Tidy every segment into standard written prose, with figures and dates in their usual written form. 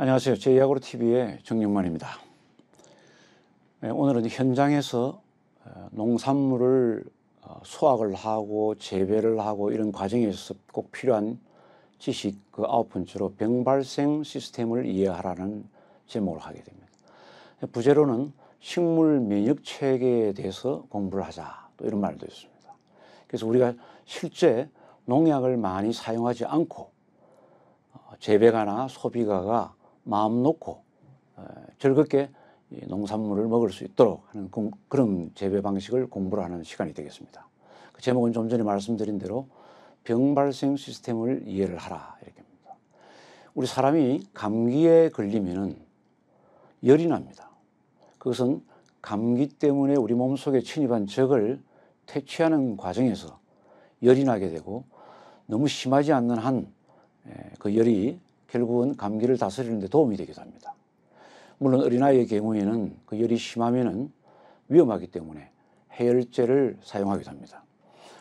안녕하세요. 제2야구로TV의 정영만입니다. 오늘은 현장에서 농산물을 수확을 하고 재배를 하고 이런 과정에서 꼭 필요한 지식 그 9번째로 병발생 시스템을 이해하라는 제목을 하게 됩니다. 부제로는 식물 면역 체계에 대해서 공부를 하자, 또 이런 말도 있습니다. 그래서 우리가 실제 농약을 많이 사용하지 않고 재배가나 소비가가 마음 놓고 즐겁게 농산물을 먹을 수 있도록 하는 그런 재배 방식을 공부를 하는 시간이 되겠습니다. 그 제목은 좀 전에 말씀드린 대로 병발생 시스템을 이해를 하라, 이렇게 합니다. 우리 사람이 감기에 걸리면은 열이 납니다. 그것은 감기 때문에 우리 몸속에 침입한 적을 퇴치하는 과정에서 열이 나게 되고, 너무 심하지 않는 한 그 열이 결국은 감기를 다스리는 데 도움이 되기도 합니다. 물론 어린아이의 경우에는 그 열이 심하면은 위험하기 때문에 해열제를 사용하기도 합니다.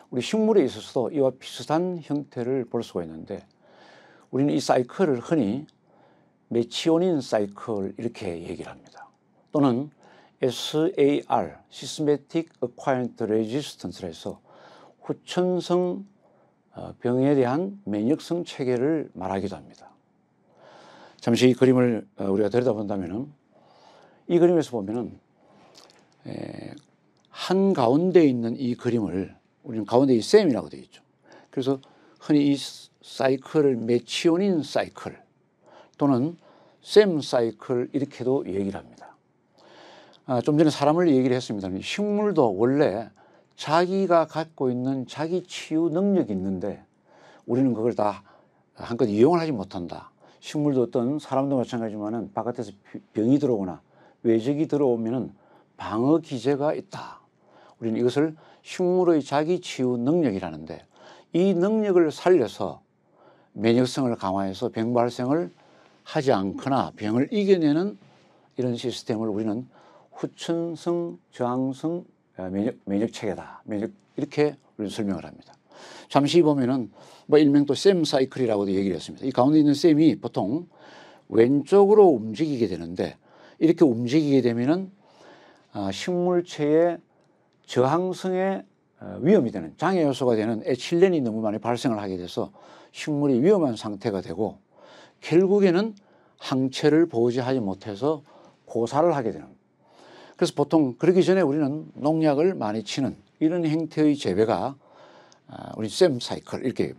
우리 식물에 있어서도 이와 비슷한 형태를 볼 수가 있는데, 우리는 이 사이클을 흔히 메치오닌 사이클 이렇게 얘기를 합니다. 또는 SAR, Systematic Acquired Resistance라 해서 후천성 병에 대한 면역성 체계를 말하기도 합니다. 잠시 이 그림을 우리가 들여다본다면은, 이 그림에서 보면은 한 가운데 있는 이 그림을 우리는 가운데 이 셈이라고 되어 있죠. 그래서 흔히 이 사이클을 메치오닌 사이클 또는 셈 사이클 이렇게도 얘기를 합니다. 좀 전에 사람을 얘기를 했습니다. 식물도 원래 자기가 갖고 있는 자기 치유 능력이 있는데 우리는 그걸 다 한껏 이용을 하지 못한다. 식물도 어떤 사람도 마찬가지지만은 바깥에서 병이 들어오거나 외적이 들어오면은 방어 기제가 있다. 우리는 이것을 식물의 자기 치유 능력이라는데, 이 능력을 살려서 면역성을 강화해서 병 발생을 하지 않거나 병을 이겨내는 이런 시스템을 우리는 후천성 저항성 면역 체계다. 이렇게 우리는 설명을 합니다. 잠시 보면은 일명 또 셈 사이클이라고도 얘기를 했습니다. 이 가운데 있는 셈이 보통 왼쪽으로 움직이게 되는데, 이렇게 움직이게 되면은 식물체의 저항성에 위험이 되는 장애 요소가 되는 에틸렌이 너무 많이 발생을 하게 돼서 식물이 위험한 상태가 되고, 결국에는 항체를 보호하지 못해서 고사를 하게 되는. 그래서 보통 그러기 전에 우리는 농약을 많이 치는 이런 형태의 재배가 우리 셈 사이클 이렇게.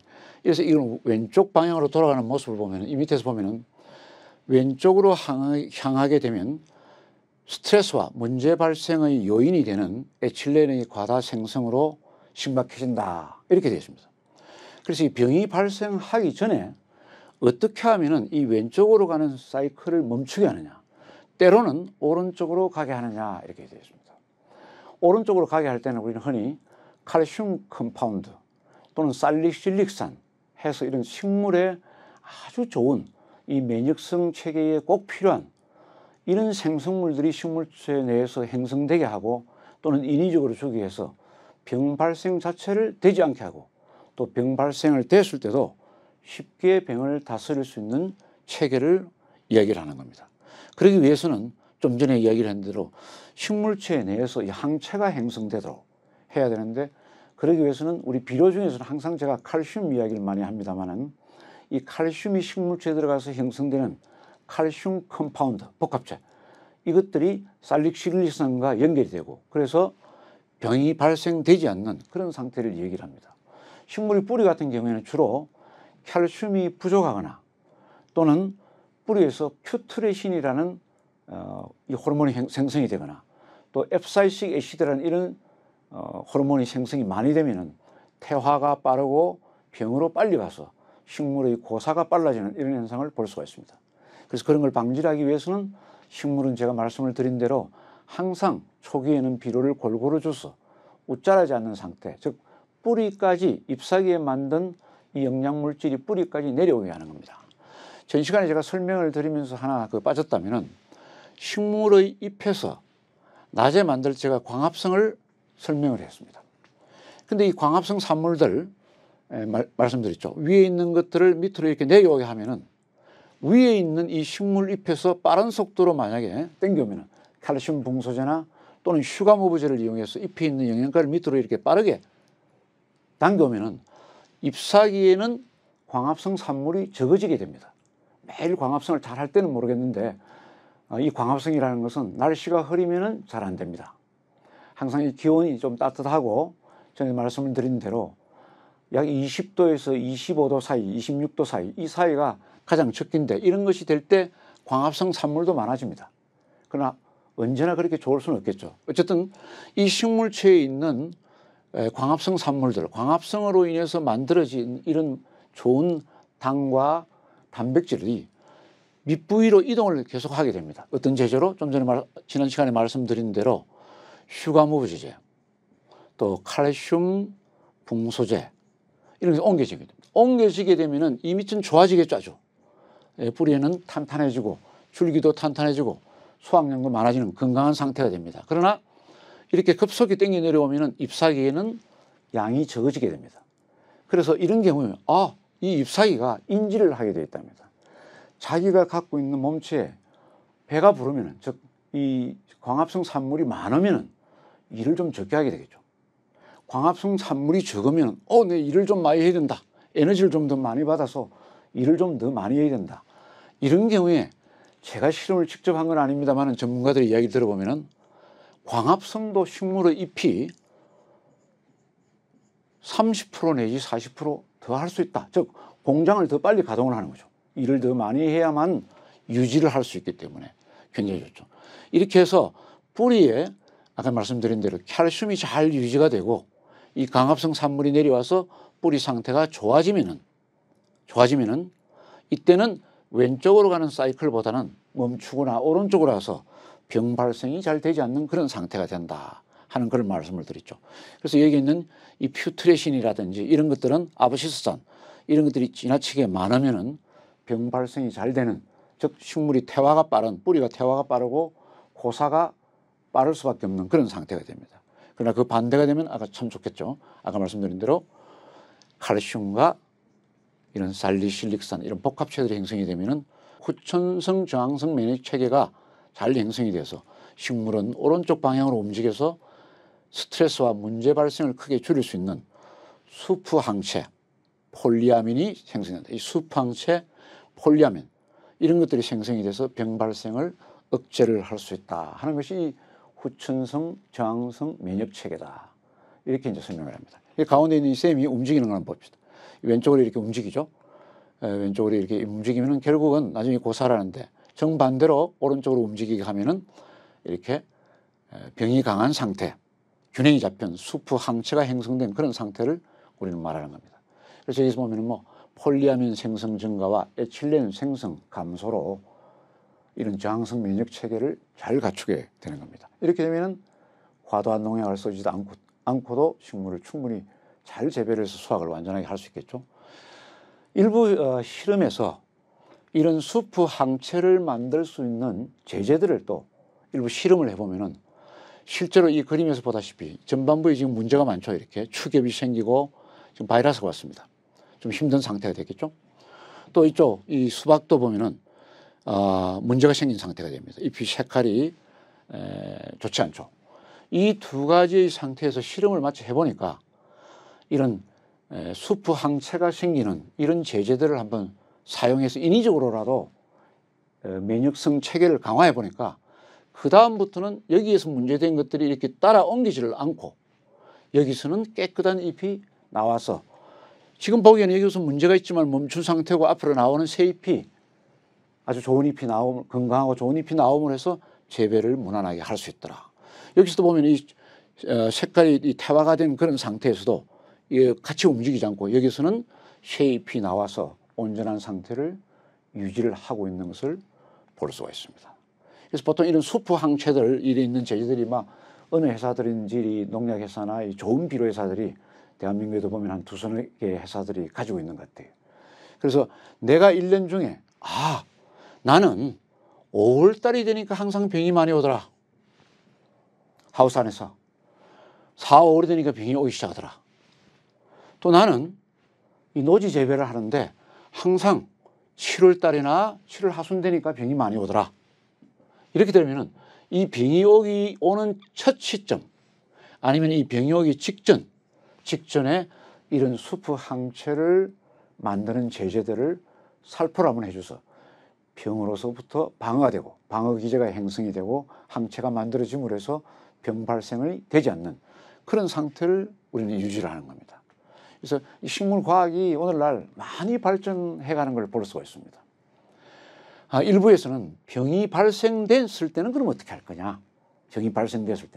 그래서 이건 왼쪽 방향으로 돌아가는 모습을 보면, 이 밑에서 보면은 왼쪽으로 향하게 되면 스트레스와 문제 발생의 요인이 되는 에틸렌의 과다 생성으로 심각해진다, 이렇게 되어 있습니다. 그래서 이 병이 발생하기 전에 어떻게 하면은 이 왼쪽으로 가는 사이클을 멈추게 하느냐, 때로는 오른쪽으로 가게 하느냐, 이렇게 되어 있습니다. 오른쪽으로 가게 할 때는 우리는 흔히 칼슘 컴파운드 또는 살리실릭산 해서 이런 식물에 아주 좋은 이 면역성 체계에 꼭 필요한 이런 생성물들이 식물체 내에서 형성되게 하고, 또는 인위적으로 주기 위해서 병 발생 자체를 되지 않게 하고, 또 병 발생을 됐을 때도 쉽게 병을 다스릴 수 있는 체계를 이야기를 하는 겁니다. 그러기 위해서는 좀 전에 이야기를 한 대로 식물체 내에서 이 항체가 형성되도록 해야 되는데, 그러기 위해서는 우리 비료 중에서는 항상 제가 칼슘 이야기를 많이 합니다만은, 이 칼슘이 식물체에 들어가서 형성되는 칼슘 컴파운드 복합체, 이것들이 살릭실리산과 연결이 되고, 그래서 병이 발생되지 않는 그런 상태를 얘기를 합니다. 식물의 뿌리 같은 경우에는 주로 칼슘이 부족하거나 또는 뿌리에서 퓨트레신이라는 이 호르몬이 생성이 되거나, 또 앱사이식 애시드라는 이런 호르몬이 생성이 많이 되면은 태화가 빠르고 병으로 빨리 가서 식물의 고사가 빨라지는 이런 현상을 볼 수가 있습니다. 그래서 그런 걸 방지하기 위해서는 식물은 제가 말씀을 드린 대로 항상 초기에는 비료를 골고루 줘서 웃자라지 않는 상태, 즉 뿌리까지, 잎사귀에 만든 이 영양물질이 뿌리까지 내려오게 하는 겁니다. 전 시간에 제가 설명을 드리면서 하나 빠졌다면은, 식물의 잎에서 낮에 만들 제가 광합성을 설명을 했습니다. 근데 이 광합성 산물들 말씀드렸죠. 위에 있는 것들을 밑으로 이렇게 내려오게 하면은 위에 있는 이 식물 잎에서 빠른 속도로 만약에 당겨오면 칼슘 붕소제나 또는 슈가모브제를 이용해서 잎에 있는 영양가를 밑으로 이렇게 빠르게 당겨오면 잎사귀에는 광합성 산물이 적어지게 됩니다. 매일 광합성을 잘 할 때는 모르겠는데 이 광합성이라는 것은 날씨가 흐리면 잘 안 됩니다. 항상 이 기온이 좀 따뜻하고 전에 말씀을 드린 대로 약 20도에서 25도 사이, 26도 사이, 이 사이가 가장 적긴데 이런 것이 될 때 광합성 산물도 많아집니다. 그러나 언제나 그렇게 좋을 수는 없겠죠. 어쨌든 이 식물체에 있는 광합성 산물들, 광합성으로 인해서 만들어진 이런 좋은 당과 단백질이 밑부위로 이동을 계속하게 됩니다. 어떤 제재로? 좀 전에 지난 시간에 말씀드린 대로 슈가모브 제제, 또 칼슘 붕소제 이런 게 옮겨지게 됩니다. 옮겨지게 되면은 이 밑은 좋아지겠죠, 아주. 뿌리에는 탄탄해지고 줄기도 탄탄해지고 수확량도 많아지는 건강한 상태가 됩니다. 그러나 이렇게 급속히 땡겨 내려오면은 잎사귀에는 양이 적어지게 됩니다. 그래서 이런 경우에 이 잎사귀가 인지를 하게 되어 있답니다. 자기가 갖고 있는 몸체에 배가 부르면은, 즉 이 광합성 산물이 많으면은 일을 좀 적게 하게 되겠죠. 광합성 산물이 적으면 내 일을 좀 많이 해야 된다. 에너지를 좀 더 많이 받아서 일을 좀 더 많이 해야 된다. 이런 경우에 제가 실험을 직접 한 건 아닙니다만 전문가들의 이야기 들어보면은 광합성도 식물의 잎이 30% 내지 40% 더 할 수 있다. 즉 공장을 더 빨리 가동을 하는 거죠. 일을 더 많이 해야만 유지를 할 수 있기 때문에 굉장히 좋죠. 이렇게 해서 뿌리에 아까 말씀드린 대로 칼슘이 잘 유지가 되고 이 광합성 산물이 내려와서 뿌리 상태가 좋아지면은 이때는 왼쪽으로 가는 사이클보다는 멈추거나 오른쪽으로 와서 병 발생이 잘 되지 않는 그런 상태가 된다 하는 그런 말씀을 드렸죠. 그래서 여기 있는 이 퓨트레신이라든지 이런 것들은 아부시스산 이런 것들이 지나치게 많으면은 병 발생이 잘 되는, 즉 식물이 퇴화가 빠른, 뿌리가 퇴화가 빠르고 고사가 빠를 수밖에 없는 그런 상태가 됩니다. 그러나 그 반대가 되면 아까 참 좋겠죠. 아까 말씀드린 대로 칼슘과 이런 살리실릭산 이런 복합체들이 형성이 되면은 후천성 저항성 면역 체계가 잘 형성이 돼서 식물은 오른쪽 방향으로 움직여서 스트레스와 문제 발생을 크게 줄일 수 있는 수프 항체 폴리아민이 생성된다. 이 수프 항체 폴리아민 이런 것들이 생성이 돼서 병 발생을 억제를 할 수 있다 하는 것이 후천성 저항성 면역 체계다. 이렇게 이제 설명을 합니다. 이 가운데 있는 이 셈이 움직이는 걸 한번 봅시다. 왼쪽으로 이렇게 움직이죠. 왼쪽으로 이렇게 움직이면은 결국은 나중에 고사라는데 정반대로 오른쪽으로 움직이게 하면은 이렇게 병이 강한 상태, 균형이 잡힌 수프 항체가 형성된 그런 상태를 우리는 말하는 겁니다. 그래서 여기서 보면은 폴리아민 생성 증가와 에틸렌 생성 감소로 이런 저항성 면역 체계를 잘 갖추게 되는 겁니다. 이렇게 되면은 과도한 농약을 쓰지도 않고도 식물을 충분히 잘 재배를 해서 수확을 완전하게 할 수 있겠죠. 일부 실험에서 이런 수프 항체를 만들 수 있는 제재들을 또 일부 실험을 해보면은 실제로 이 그림에서 보다시피 전반부에 지금 문제가 많죠. 이렇게 축엽이 생기고 지금 바이러스가 왔습니다. 좀 힘든 상태가 됐겠죠. 또 이쪽 이 수박도 보면은 문제가 생긴 상태가 됩니다. 잎이 색깔이 좋지 않죠. 이 두 가지의 상태에서 실험을 마치 해보니까 이런 수프 항체가 생기는 이런 제재들을 한번 사용해서 인위적으로라도 면역성 체계를 강화해 보니까 그 다음부터는 여기에서 문제된 것들이 이렇게 따라 옮기지를 않고 여기서는 깨끗한 잎이 나와서 지금 보기에는 여기서 문제가 있지만 멈춘 상태고 앞으로 나오는 새 잎이 아주 좋은 잎이 건강하고 좋은 잎이 나옴으로 해서 재배를 무난하게 할 수 있더라. 여기서도 보면 이 색깔이 태화가 된 그런 상태에서도 같이 움직이지 않고 여기서는 새 잎이 나와서 온전한 상태를 유지를 하고 있는 것을 볼 수가 있습니다. 그래서 보통 이런 수프 항체들 일에 있는 제재들이 어느 회사들인지 농약회사나 이 좋은 비료회사들이 대한민국에도 보면 한 두서너 개의 회사들이 가지고 있는 것 같아요. 그래서 내가 1년 중에 나는 5월달이 되니까 항상 병이 많이 오더라. 하우스 안에서 4, 5월이 되니까 병이 오기 시작하더라. 또 나는 이 노지 재배를 하는데 항상 7월 달이나 7월 하순 되니까 병이 많이 오더라. 이렇게 되면은 이 병이 오는 첫 시점 아니면 이 병이 오기 직전에 이런 수프 항체를 만드는 제제들을 살포를 한번 해줘서 병으로서부터 방어가 되고 방어 기제가 형성이 되고 항체가 만들어짐으로 해서 병 발생이 되지 않는 그런 상태를 우리는 유지를 하는 겁니다. 그래서 이 식물 과학이 오늘날 많이 발전해 가는 걸 볼 수가 있습니다. 일부에서는 병이 발생됐을 때는 그럼 어떻게 할 거냐? 병이 발생됐을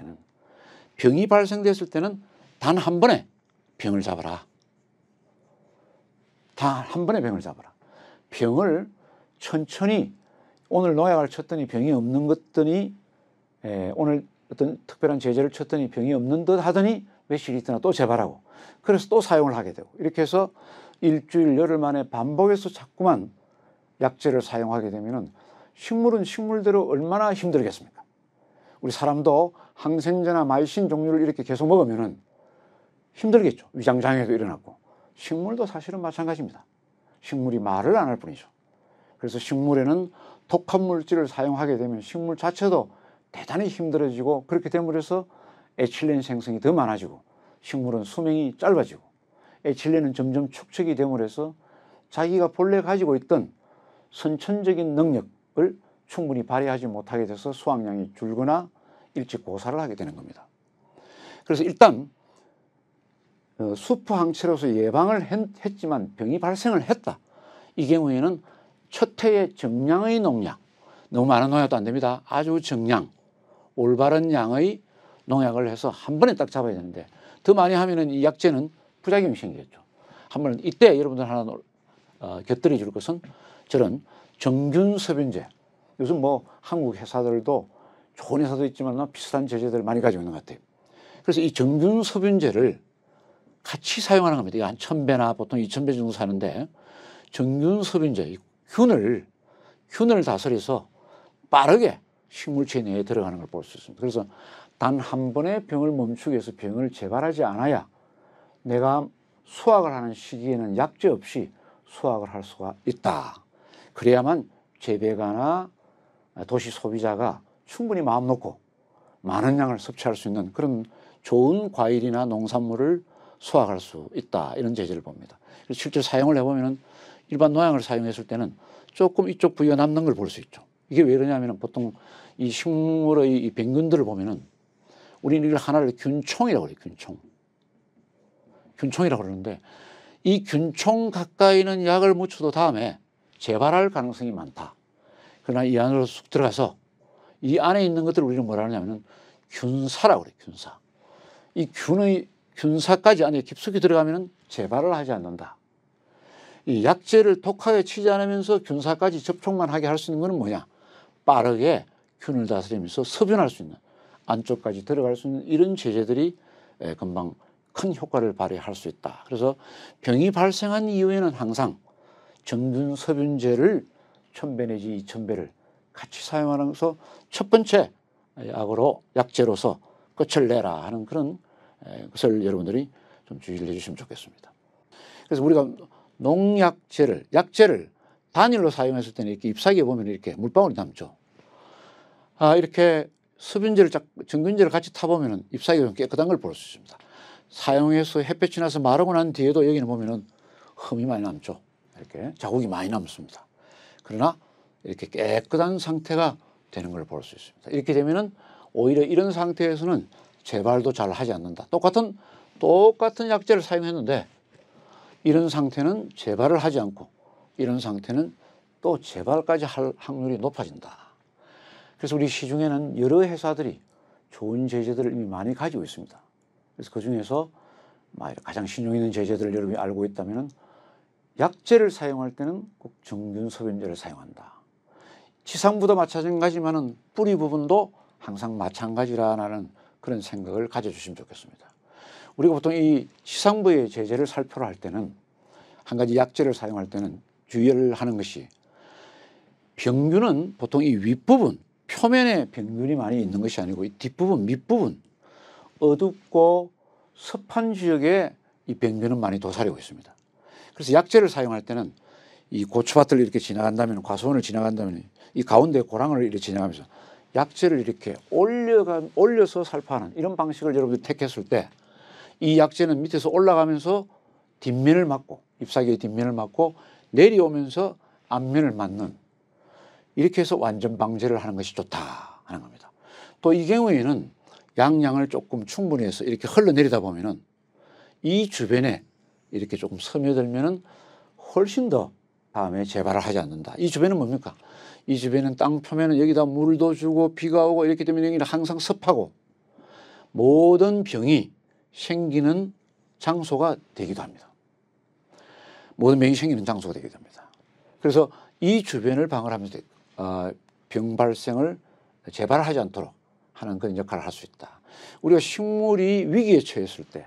때는 단 한 번에 병을 잡아라. 단 한 번에 병을 잡아라. 병을 천천히 오늘 농약을 쳤더니 병이 없는 것더니 오늘 어떤 특별한 제재를 쳤더니 병이 없는 듯 하더니 며칠 있다가 또 재발하고 그래서 또 사용을 하게 되고 이렇게 해서 일주일 열흘 만에 반복해서 자꾸만 약제를 사용하게 되면은 식물은 식물대로 얼마나 힘들겠습니까? 우리 사람도 항생제나 마이신 종류를 이렇게 계속 먹으면은 힘들겠죠. 위장장애도 일어났고 식물도 사실은 마찬가지입니다. 식물이 말을 안 할 뿐이죠. 그래서 식물에는 독한 물질을 사용하게 되면 식물 자체도 대단히 힘들어지고 그렇게 됨으로 해서 에틸렌 생성이 더 많아지고 식물은 수명이 짧아지고 에틸렌은 점점 축적이 됨으로 해서 자기가 본래 가지고 있던 선천적인 능력을 충분히 발휘하지 못하게 돼서 수확량이 줄거나 일찍 고사를 하게 되는 겁니다. 그래서 일단 수프 항체로서 예방을 했지만 병이 발생을 했다. 이 경우에는 첫 해의 정량의 농약, 너무 많은 농약도 안 됩니다. 아주 정량, 올바른 양의 농약을 해서 한 번에 딱 잡아야 되는데 더 많이 하면은 이 약제는 부작용이 생기겠죠. 한번 이때 여러분들 하나 곁들여 줄 것은 저런 정균 섭연제. 요즘 뭐 한국 회사들도 좋은 회사도 있지만 비슷한 제재들을 많이 가지고 있는 것 같아요. 그래서 이 정균 섭연제를 같이 사용하는 겁니다. 이거 한 1000배나 보통 2000배 정도 사는데 정균 섭연제, 균을 다스려서 빠르게 식물체 내에 들어가는 걸 볼 수 있습니다. 그래서 단 한 번의 병을 멈추기 위해서 병을 재발하지 않아야 내가 수확을 하는 시기에는 약제 없이 수확을 할 수가 있다. 그래야만 재배가나 도시 소비자가 충분히 마음 놓고 많은 양을 섭취할 수 있는 그런 좋은 과일이나 농산물을 수확할 수 있다. 이런 제재를 봅니다. 실제 사용을 해보면 일반 농약을 사용했을 때는 조금 이쪽 부위가 남는 걸 볼 수 있죠. 이게 왜 그러냐면 보통 이 식물의 이 병균들을 보면은 우리는 이걸 하나를 균총이라고 그래요. 균총이라고 그러는데 이 균총 가까이는 약을 묻혀도 다음에 재발할 가능성이 많다. 그러나 이 안으로 쑥 들어가서 이 안에 있는 것들을 우리는 뭐라 하냐면은 균사라고 그래요. 균사. 이 균사까지 안에 깊숙이 들어가면은 재발을 하지 않는다. 이 약제를 독하게 치지 않으면서 균사까지 접촉만 하게 할 수 있는 것은 뭐냐? 빠르게 균을 다스리면서 섭연할 수 있는 안쪽까지 들어갈 수 있는 이런 제재들이 금방 큰 효과를 발휘할 수 있다. 그래서 병이 발생한 이후에는 항상 정균 섭연제를 1000배 내지 2000배를 같이 사용하면서 첫 번째 약제로서 끝을 내라 하는 그런 것을 여러분들이 좀 주의를 해주시면 좋겠습니다. 그래서 우리가 약제를 단일로 사용했을 때는 이렇게 잎사귀에 보면 이렇게 물방울이 남죠. 이렇게 정균제를 같이 타보면 잎사귀가 좀 깨끗한 걸 볼 수 있습니다. 사용해서 햇볕이 나서 마르고 난 뒤에도 여기는 보면은 흠이 많이 남죠. 이렇게 자국이 많이 남습니다. 그러나 이렇게 깨끗한 상태가 되는 걸 볼 수 있습니다. 이렇게 되면은 오히려 이런 상태에서는 재발도 잘 하지 않는다. 똑같은 약제를 사용했는데 이런 상태는 재발을 하지 않고 이런 상태는 또 재발까지 할 확률이 높아진다. 그래서 우리 시중에는 여러 회사들이 좋은 제재들을 이미 많이 가지고 있습니다. 그래서 그중에서 가장 신용 있는 제재들을 여러분이 알고 있다면 약제를 사용할 때는 꼭 정균 섭연제를 사용한다. 지상부도 마찬가지지만 뿌리 부분도 항상 마찬가지라는 그런 생각을 가져주시면 좋겠습니다. 우리가 보통 이 지상부의 제재를 살포를 할 때는 한 가지 약제를 사용할 때는 주의를 하는 것이 병균은 보통 이 윗부분 표면에 병균이 많이 있는 것이 아니고 이 뒷부분 밑부분 어둡고 습한 지역에 이 병균은 많이 도사리고 있습니다. 그래서 약제를 사용할 때는 이 고추밭을 이렇게 지나간다면, 과수원을 지나간다면 이 가운데 고랑을 이렇게 지나가면서 약재를 이렇게 올려서 살포하는 이런 방식을 여러분들이 택했을 때 이 약재는 밑에서 올라가면서 뒷면을 맞고, 잎사귀의 뒷면을 맞고 내려오면서 앞면을 맞는, 이렇게 해서 완전 방제를 하는 것이 좋다 하는 겁니다. 또 이 경우에는 양양을 조금 충분히 해서 이렇게 흘러내리다 보면은 이 주변에 이렇게 조금 스며들면은 훨씬 더 다음에 재발을 하지 않는다. 이 주변은 뭡니까? 이 주변은 땅 표면은 여기다 물도 주고 비가 오고 이렇기 때문에 여기는 항상 습하고 모든 병이 생기는 장소가 되기도 합니다. 모든 병이 생기는 장소가 되기도 합니다. 그래서 이 주변을 방어하면서 병 발생을 재발하지 않도록 하는 그런 역할을 할 수 있다. 우리가 식물이 위기에 처했을 때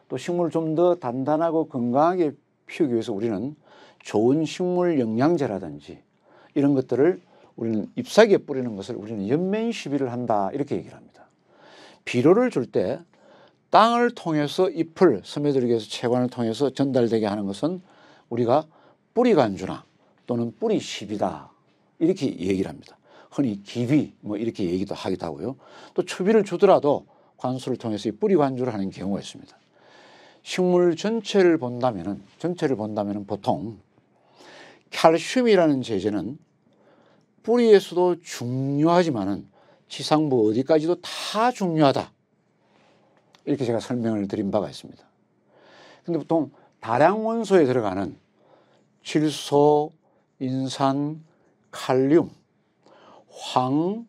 또 식물을 좀 더 단단하고 건강하게 키우기 위해서 우리는 좋은 식물 영양제라든지 이런 것들을 우리는 잎사귀에 뿌리는 것을 우리는 연면 시비를 한다, 이렇게 얘기를 합니다. 비료를 줄 때 땅을 통해서 잎을 스며들게 해서 채관을 통해서 전달되게 하는 것은 우리가 뿌리 간주나 또는 뿌리 시비다, 이렇게 얘기를 합니다. 흔히 기비 뭐 이렇게 얘기도 하기도 하고요. 또 추비를 주더라도 관수를 통해서 이 뿌리 관주를 하는 경우가 있습니다. 식물 전체를 본다면은 보통 칼슘이라는 제제는 뿌리에서도 중요하지만은 지상부 어디까지도 다 중요하다, 이렇게 제가 설명을 드린 바가 있습니다. 근데 보통 다량 원소에 들어가는 질소, 인산, 칼륨, 황,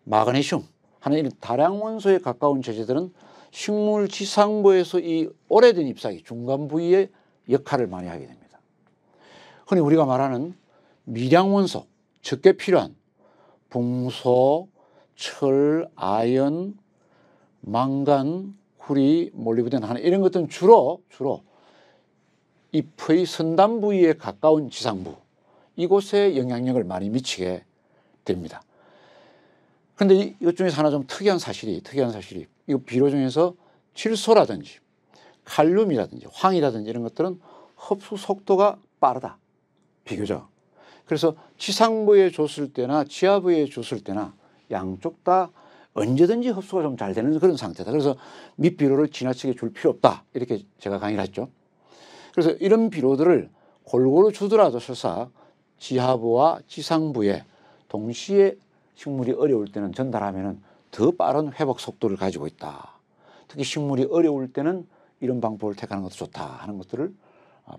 마그네슘 하는 이런 다량 원소에 가까운 제제들은 식물 지상부에서 이 오래된 잎사귀 중간 부위의 역할을 많이 하게 됩니다. 흔히 우리가 말하는 미량 원소, 적게 필요한 붕소, 철, 아연, 망간, 구리, 몰리브덴 하는 이런 것들은 주로 잎의 선단 부위에 가까운 지상부, 이곳에 영향력을 많이 미치게 됩니다. 그런데 이것 중에서 하나 좀 특이한 사실이 이 비료 중에서 질소라든지 칼륨이라든지 황이라든지 이런 것들은 흡수 속도가 빠르다, 비교적. 그래서 지상부에 줬을 때나 지하부에 줬을 때나 양쪽 다 언제든지 흡수가 좀 잘 되는 그런 상태다. 그래서 밑비료를 지나치게 줄 필요 없다, 이렇게 제가 강의를 했죠. 그래서 이런 비료들을 골고루 주더라도 설사 지하부와 지상부에 동시에 식물이 어려울 때는 전달하면 더 빠른 회복 속도를 가지고 있다. 특히 식물이 어려울 때는 이런 방법을 택하는 것도 좋다 하는 것들을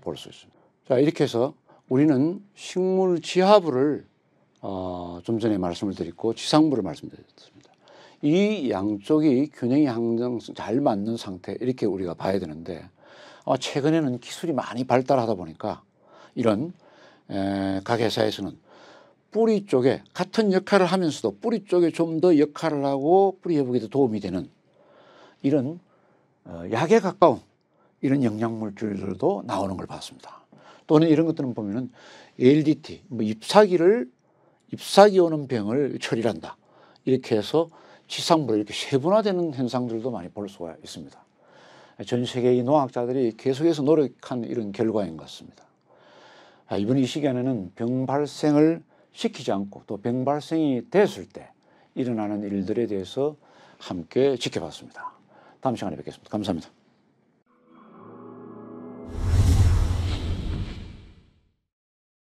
볼 수 있습니다. 자, 이렇게 해서 우리는 식물 지하부를 좀 전에 말씀을 드렸고 지상부를 말씀드렸습니다. 이 양쪽이 균형이 항상 잘 맞는 상태, 이렇게 우리가 봐야 되는데 최근에는 기술이 많이 발달하다 보니까 이런 각 회사에서는 뿌리 쪽에 같은 역할을 하면서도 뿌리 쪽에 좀 더 역할을 하고 뿌리 회복에도 도움이 되는 이런 약에 가까운 이런 영양물질들도 나오는 걸 봤습니다. 또는 이런 것들은 보면은 ALDT, 잎사귀 오는 병을 처리한다, 이렇게 해서 지상부로 이렇게 세분화되는 현상들도 많이 볼 수가 있습니다. 전 세계의 농학자들이 계속해서 노력한 이런 결과인 것 같습니다. 이번 이 시간에는 병 발생을 시키지 않고 또 병 발생이 됐을 때 일어나는 일들에 대해서 함께 지켜봤습니다. 다음 시간에 뵙겠습니다. 감사합니다.